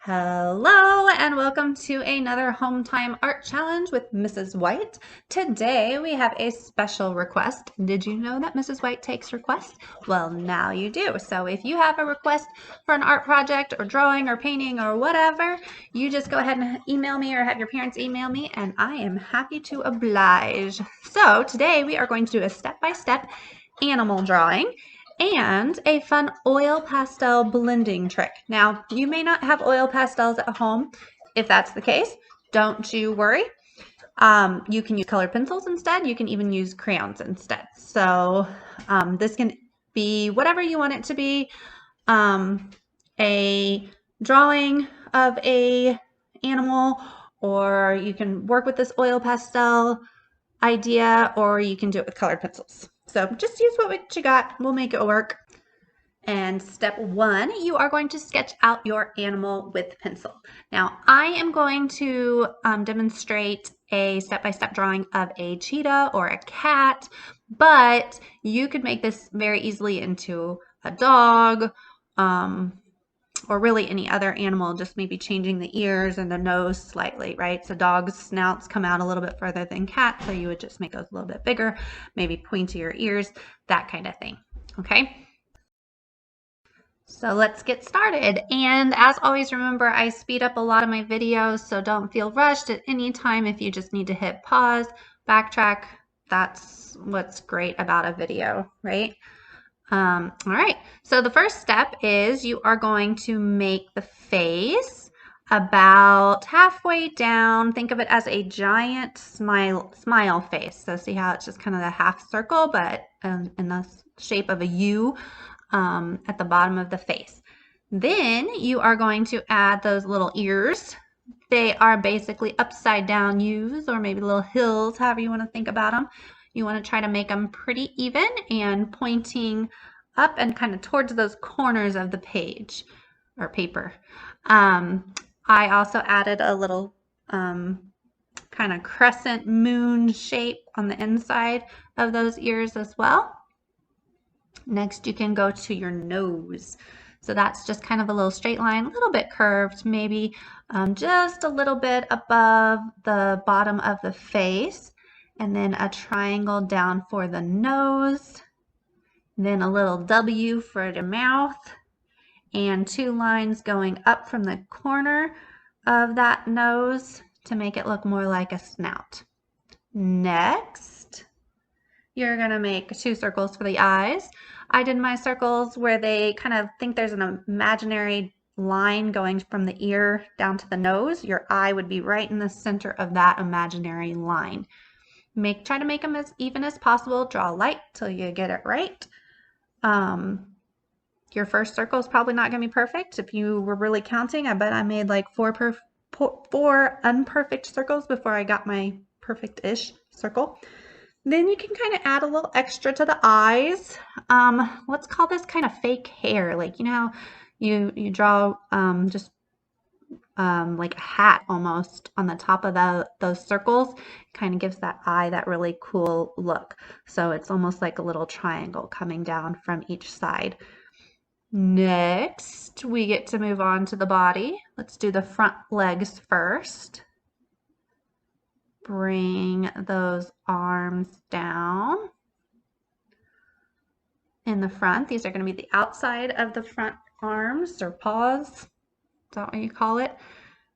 Hello and welcome to another Home Time Art Challenge with Mrs. White. Today we have a special request. Did you know that Mrs. White takes requests? Well, now you do. So if you have a request for an art project or drawing or painting or whatever, you just go ahead and email me or have your parents email me and I am happy to oblige. So today we are going to do a step-by-step animal drawing and a fun oil pastel blending trick. Now, you may not have oil pastels at home. If that's the case, don't you worry. You can use colored pencils instead. You can even use crayons instead. So this can be whatever you want it to be. A drawing of a animal, or you can work with this oil pastel idea, or you can do it with colored pencils. So just use what you got. We'll make it work. And step one, you are going to sketch out your animal with pencil. Now, I am going to demonstrate a step-by-step drawing of a cheetah or a cat, but you could make this very easily into a dog, or really any other animal, just maybe changing the ears and the nose slightly, right? So dogs' snouts come out a little bit further than cats, so you would just make those a little bit bigger, maybe pointier ears, that kind of thing, okay? So let's get started. And as always, remember, I speed up a lot of my videos, so don't feel rushed at any time. If you just need to hit pause, backtrack, that's what's great about a video, right? All right, so the first step is you are going to make the face about halfway down. Think of it as a giant smile face. So see how it's just kind of a half circle, but in the shape of a U at the bottom of the face. Then you are going to add those little ears. They are basically upside down U's, or maybe little hills, however you want to think about them. You want to try to make them pretty even and pointing up and kind of towards those corners of the page or paper. I also added a little kind of crescent moon shape on the inside of those ears as well. Next, you can go to your nose. So that's just kind of a little straight line, a little bit curved, maybe just a little bit above the bottom of the face. And then a triangle down for the nose, then a little W for the mouth, and two lines going up from the corner of that nose to make it look more like a snout. Next, you're going to make two circles for the eyes. I did my circles where they kind of think there's an imaginary line going from the ear down to the nose. Your eye would be right in the center of that imaginary line. Try to make them as even as possible. Draw light till you get it right. Your first circle is probably not going to be perfect. If you were really counting, I bet I made like four unperfect circles before I got my perfect-ish circle. Then you can kind of add a little extra to the eyes. Let's call this kind of fake hair. Like, you know how you draw just like a hat almost on the top of those circles. Kind of gives that eye that really cool look. So it's almost like a little triangle coming down from each side. Next, we get to move on to the body. Let's do the front legs first. Bring those arms down in the front. These are going to be the outside of the front arms or paws. Is that what you call it?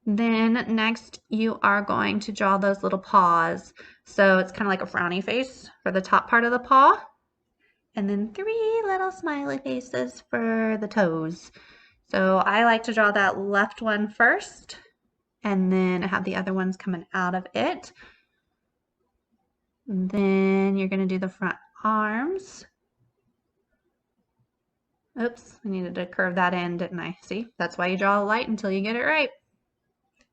Then next you are going to draw those little paws. So it's kind of like a frowny face for the top part of the paw. And then three little smiley faces for the toes. So I like to draw that left one first, and then have the other ones coming out of it. And then you're going to do the front arms. Oops, I needed to curve that in, didn't I? See, that's why you draw a light until you get it right.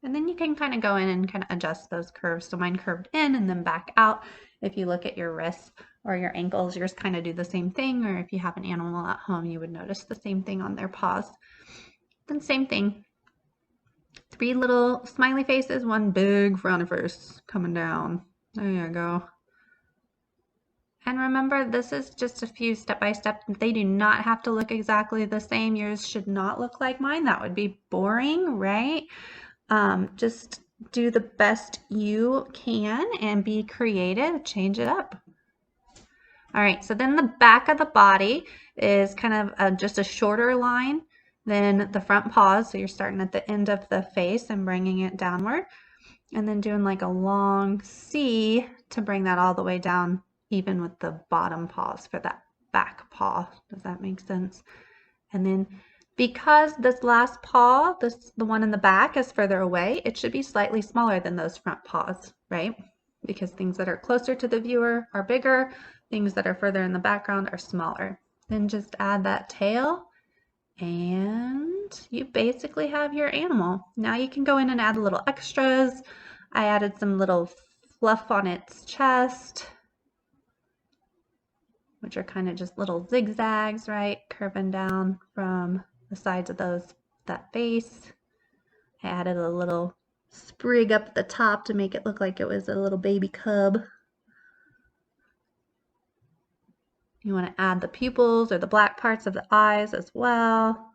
And then you can kind of go in and kind of adjust those curves. So mine curved in and then back out. If you look at your wrists or your ankles, yours kind of do the same thing. Or if you have an animal at home, you would notice the same thing on their paws. Then same thing. Three little smiley faces, one big frowny face coming down. There you go. And remember, this is just a few step by step. They do not have to look exactly the same. Yours should not look like mine. That would be boring, right? Just do the best you can and be creative, change it up. All right, so then the back of the body is kind of just a shorter line than the front paws. So you're starting at the end of the face and bringing it downward, and then doing like a long C to bring that all the way down, even with the bottom paws for that back paw. Does that make sense? And then because this last paw, the one in the back, is further away, it should be slightly smaller than those front paws, right? Because things that are closer to the viewer are bigger, things that are further in the background are smaller. Then just add that tail and you basically have your animal. Now you can go in and add a little extras. I added some little fluff on its chest, which are kind of just little zigzags, right? Curving down from the sides of that face. I added a little sprig up at the top to make it look like it was a little baby cub. You want to add the pupils or the black parts of the eyes as well.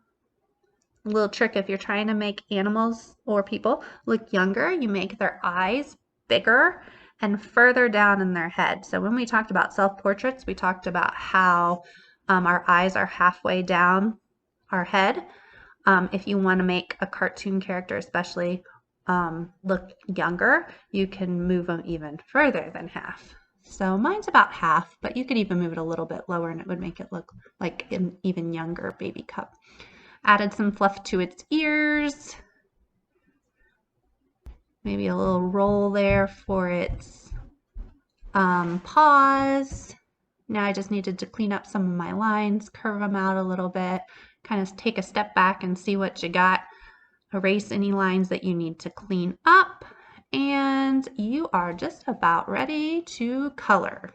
A little trick, if you're trying to make animals or people look younger, you make their eyes bigger and further down in their head. So when we talked about self-portraits, we talked about how our eyes are halfway down our head. If you want to make a cartoon character especially look younger, you can move them even further than half. So mine's about half, but you could even move it a little bit lower and it would make it look like an even younger baby cub. Added some fluff to its ears. Maybe a little roll there for its paws. Now I just needed to clean up some of my lines, curve them out a little bit, kind of take a step back and see what you got. Erase any lines that you need to clean up, and you are just about ready to color.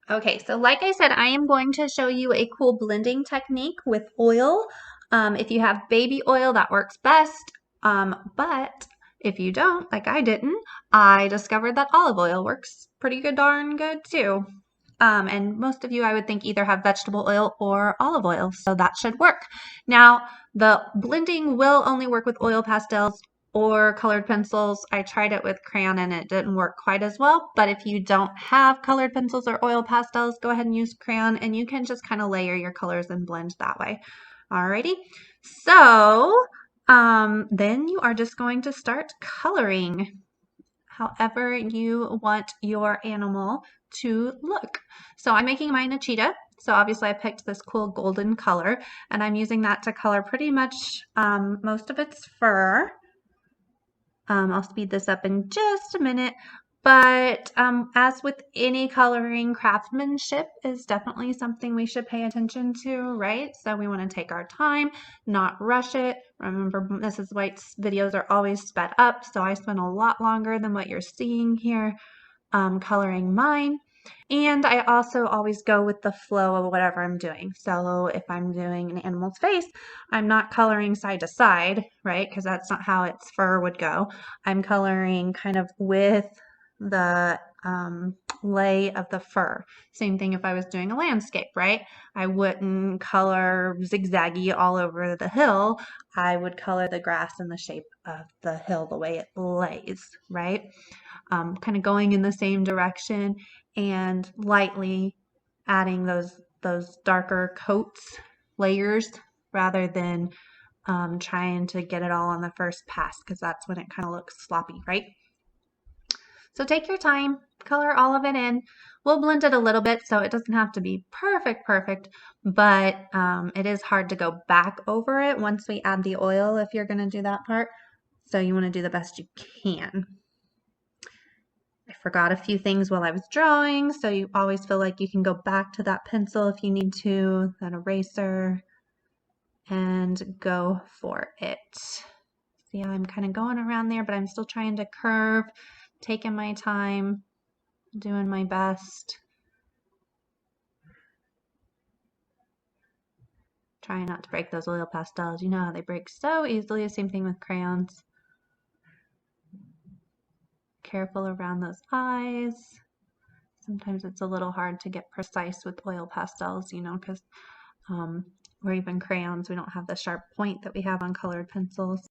Okay, so like I said, I am going to show you a cool blending technique with oil. If you have baby oil, that works best. But if you don't, like I didn't, I discovered that olive oil works pretty good, darn good too. And most of you, I would think, either have vegetable oil or olive oil, so that should work. Now, the blending will only work with oil pastels or colored pencils. I tried it with crayon and it didn't work quite as well, but if you don't have colored pencils or oil pastels, go ahead and use crayon and you can just kind of layer your colors and blend that way. Alrighty, so then you are just going to start coloring however you want your animal to look. So I'm making mine a cheetah. So obviously I picked this cool golden color and I'm using that to color pretty much most of its fur. I'll speed this up in just a minute, but as with any coloring, craftsmanship is definitely something we should pay attention to, right? So we want to take our time, not rush it. Remember, Mrs. White's videos are always sped up, so I spent a lot longer than what you're seeing here coloring mine. And I also always go with the flow of whatever I'm doing. So if I'm doing an animal's face, I'm not coloring side to side, right? Because that's not how its fur would go. I'm coloring kind of with the lay of the fur. Same thing if I was doing a landscape, right? I wouldn't color zigzaggy all over the hill. I would color the grass in the shape of the hill the way it lays, right? Kind of going in the same direction and lightly adding those darker coats, layers, rather than trying to get it all on the first pass, because that's when it kind of looks sloppy, right? So take your time, color all of it in. We'll blend it a little bit so it doesn't have to be perfect, but it is hard to go back over it once we add the oil if you're going to do that part. So you want to do the best you can. I forgot a few things while I was drawing, so you always feel like you can go back to that pencil if you need to, that eraser, and go for it. See how I'm kind of going around there, but I'm still trying to curve, taking my time, doing my best. Trying not to break those oil pastels. You know how they break so easily. Same thing with crayons. Careful around those eyes. Sometimes it's a little hard to get precise with oil pastels, you know, because or even crayons, we don't have the sharp point that we have on colored pencils.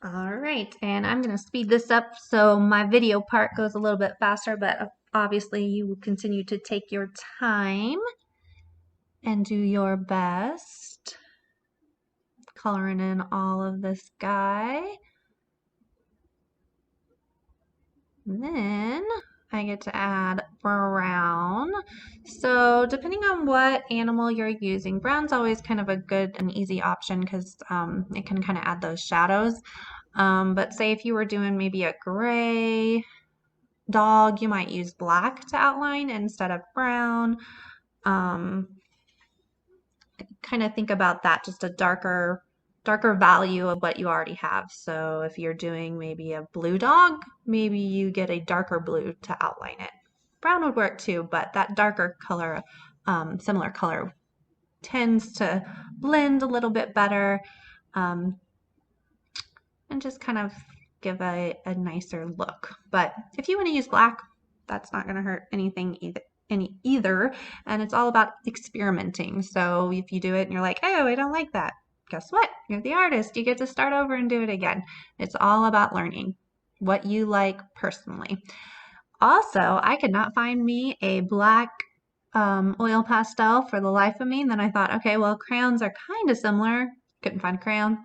All right, and I'm going to speed this up so my video part goes a little bit faster, but obviously you will continue to take your time and do your best. Coloring in all of this guy. And then I get to add brown. So depending on what animal you're using, brown's always kind of a good and easy option because it can kind of add those shadows. But say if you were doing maybe a gray dog, you might use black to outline instead of brown. Kind of think about that, just a darker value of what you already have. So if you're doing maybe a blue dog, maybe you get a darker blue to outline it. Brown would work too, but that darker color, similar color, tends to blend a little bit better and just kind of give a nicer look. But if you want to use black, that's not going to hurt anything either. And it's all about experimenting. So if you do it and you're like, oh, I don't like that, guess what? You're the artist. You get to start over and do it again. It's all about learning what you like personally. Also, I could not find me a black oil pastel for the life of me. And then I thought, okay, well, crayons are kind of similar. Couldn't find a crayon.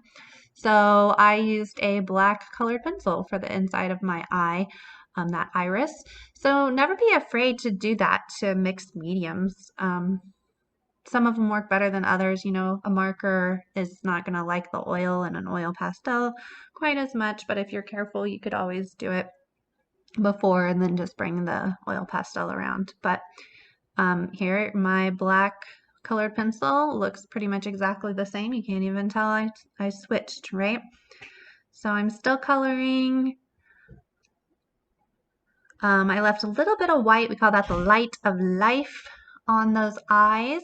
So I used a black colored pencil for the inside of my eye, that iris. So never be afraid to do that to mixed mediums. Some of them work better than others. You know, a marker is not going to like the oil in an oil pastel quite as much, but if you're careful, you could always do it before and then just bring the oil pastel around. But here, my black colored pencil looks pretty much exactly the same. You can't even tell I switched, right? So I'm still coloring. I left a little bit of white. We call that the light of life on those eyes.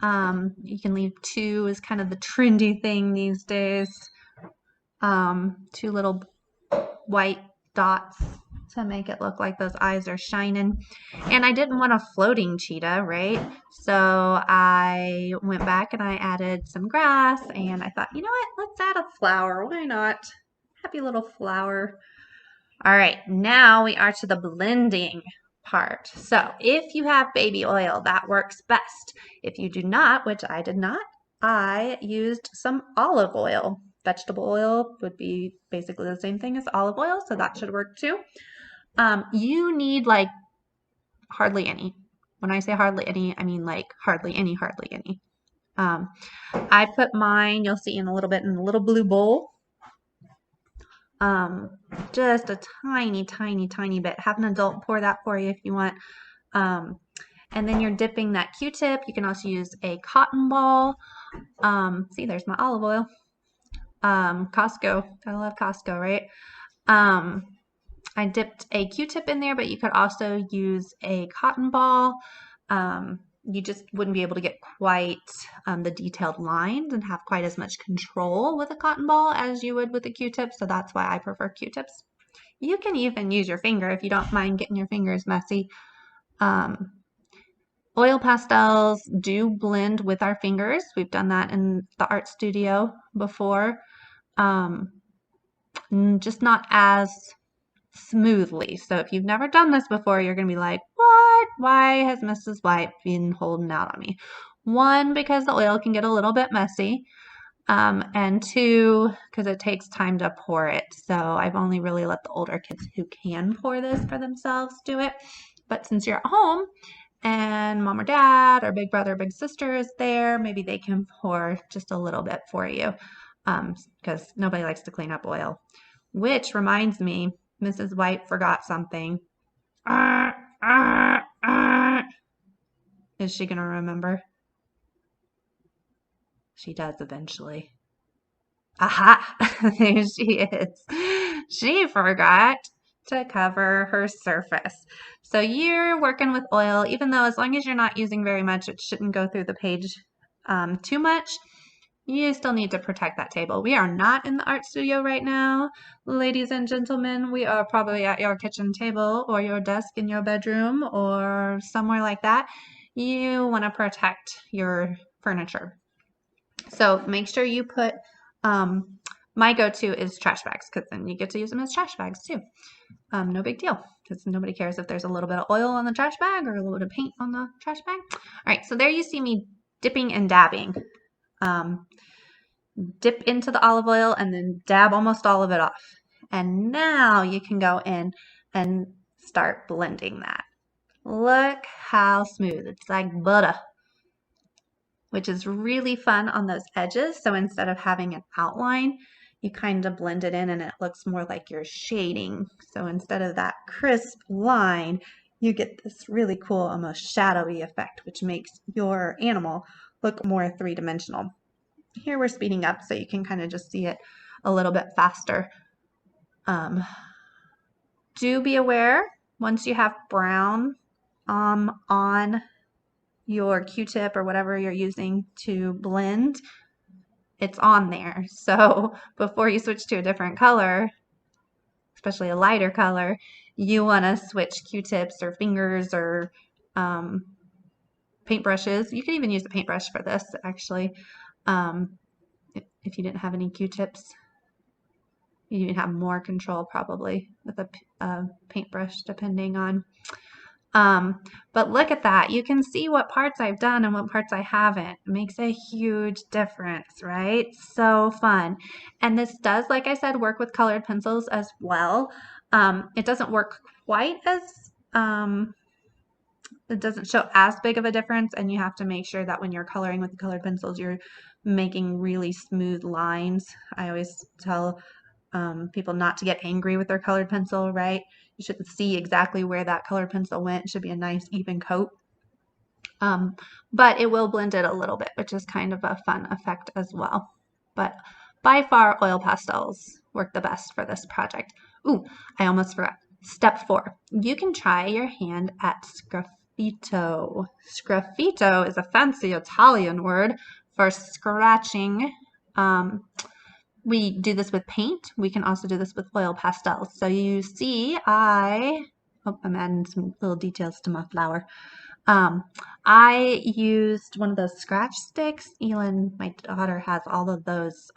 You can leave 2 is kind of the trendy thing these days. 2 little white dots to make it look like those eyes are shining. And I didn't want a floating cheetah, right? So I went back and I added some grass and I thought, you know what? Let's add a flower. Why not? Happy little flower. All right, now we are to the blending part. So if you have baby oil, that works best. If you do not, which I did not, I used some olive oil. Vegetable oil would be basically the same thing as olive oil, so that should work too. You need like hardly any. When I say hardly any, I mean like hardly any. I put mine, you'll see in a little bit, in a little blue bowl. Just a tiny, tiny, tiny bit. Have an adult pour that for you if you want. And then you're dipping that Q-tip. You can also use a cotton ball. See, there's my olive oil. Costco. I love Costco, right? I dipped a Q-tip in there, but you could also use a cotton ball. You just wouldn't be able to get quite the detailed lines and have quite as much control with a cotton ball as you would with a Q-tip, so that's why I prefer Q-tips. You can even use your finger if you don't mind getting your fingers messy. Oil pastels do blend with our fingers. We've done that in the art studio before. Just not as smoothly. So if you've never done this before, you're going to be like, what? Why has Mrs. White been holding out on me? 1, because the oil can get a little bit messy. And 2, because it takes time to pour it. So I've only really let the older kids who can pour this for themselves do it. But since you're at home and mom or dad or big brother or big sister is there, maybe they can pour just a little bit for you, because nobody likes to clean up oil. Which reminds me, Mrs. White forgot something. Is she going to remember? She does eventually. Aha! There she is. She forgot to cover her surface. So you're working with oil, even though as long as you're not using very much, it shouldn't go through the page too much. you still need to protect that table. We are not in the art studio right now, ladies and gentlemen. We are probably at your kitchen table or your desk in your bedroom or somewhere like that. You want to protect your furniture. So make sure you put, my go-to is trash bags, because then you get to use them as trash bags too. No big deal, because nobody cares if there's a little bit of oil on the trash bag or a little bit of paint on the trash bag. All right, so there you see me dipping and dabbing. Dip into the olive oil and then dab almost all of it off. And now you can go in and start blending that. Look how smooth. It's like butter, which is really fun on those edges. So instead of having an outline, you kind of blend it in and it looks more like you're shading. So instead of that crisp line, you get this really cool, almost shadowy effect, which makes your animal look more three-dimensional. Here we're speeding up so you can kind of just see it a little bit faster. Do be aware, once you have brown on your Q-tip or whatever you're using to blend, it's on there. So before you switch to a different color, especially a lighter color, you want to switch Q-tips or fingers or paintbrushes. You can even use a paintbrush for this, actually. If you didn't have any Q-tips, you have more control probably with a paintbrush, depending on. But look at that. You can see what parts I've done and what parts I haven't. It makes a huge difference, right? So fun. And this does, like I said, work with colored pencils as well. It doesn't work quite as, it doesn't show as big of a difference, and you have to make sure that when you're coloring with the colored pencils, you're making really smooth lines. I always tell people not to get angry with their colored pencil, right? You shouldn't see exactly where that colored pencil went. It should be a nice even coat. But it will blend it a little bit, which is kind of a fun effect as well. But by far, oil pastels work the best for this project. Ooh, I almost forgot. Step 4, you can try your hand at sgraffito. Sgraffito is a fancy Italian word for scratching. We do this with paint. We can also do this with oil pastels. So you see, I'm adding some little details to my flower. I used one of those scratch sticks. Elin, my daughter, has all of those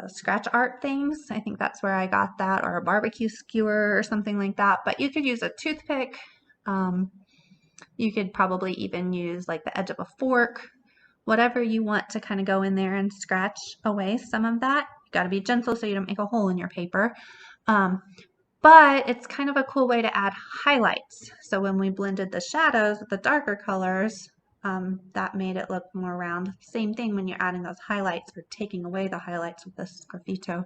scratch art things. I think that's where I got that, or a barbecue skewer or something like that. But you could use a toothpick. You could probably even use like the edge of a fork. Whatever you want to kind of go in there and scratch away some of that. You got to be gentle so you don't make a hole in your paper. But it's kind of a cool way to add highlights. So when we blended the shadows with the darker colors, that made it look more round. Same thing when you're adding those highlights or taking away the highlights with this sgraffito.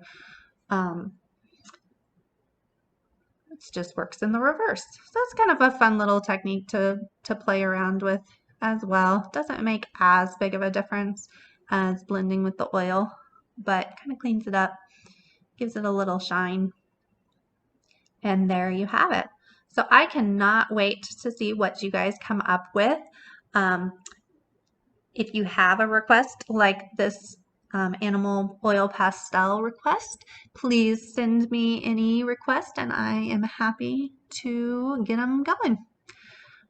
It just works in the reverse. So it's kind of a fun little technique to play around with as well. Doesn't make as big of a difference as blending with the oil, but kind of cleans it up, gives it a little shine. And there you have it. So I cannot wait to see what you guys come up with. If you have a request like this animal oil pastel request, please send me any request and I am happy to get them going.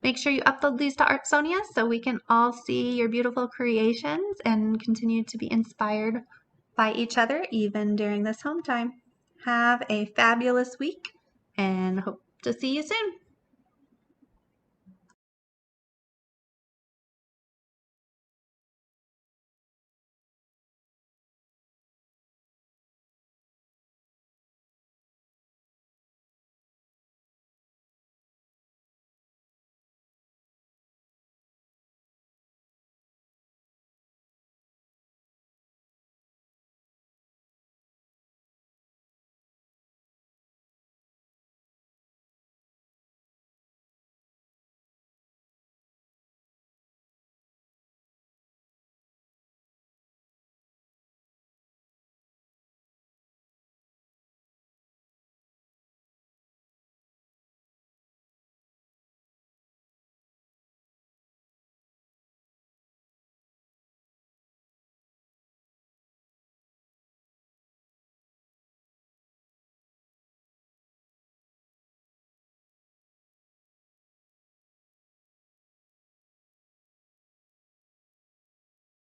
Make sure you upload these to Artsonia so we can all see your beautiful creations and continue to be inspired by each other even during this home time. Have a fabulous week and hope to see you soon.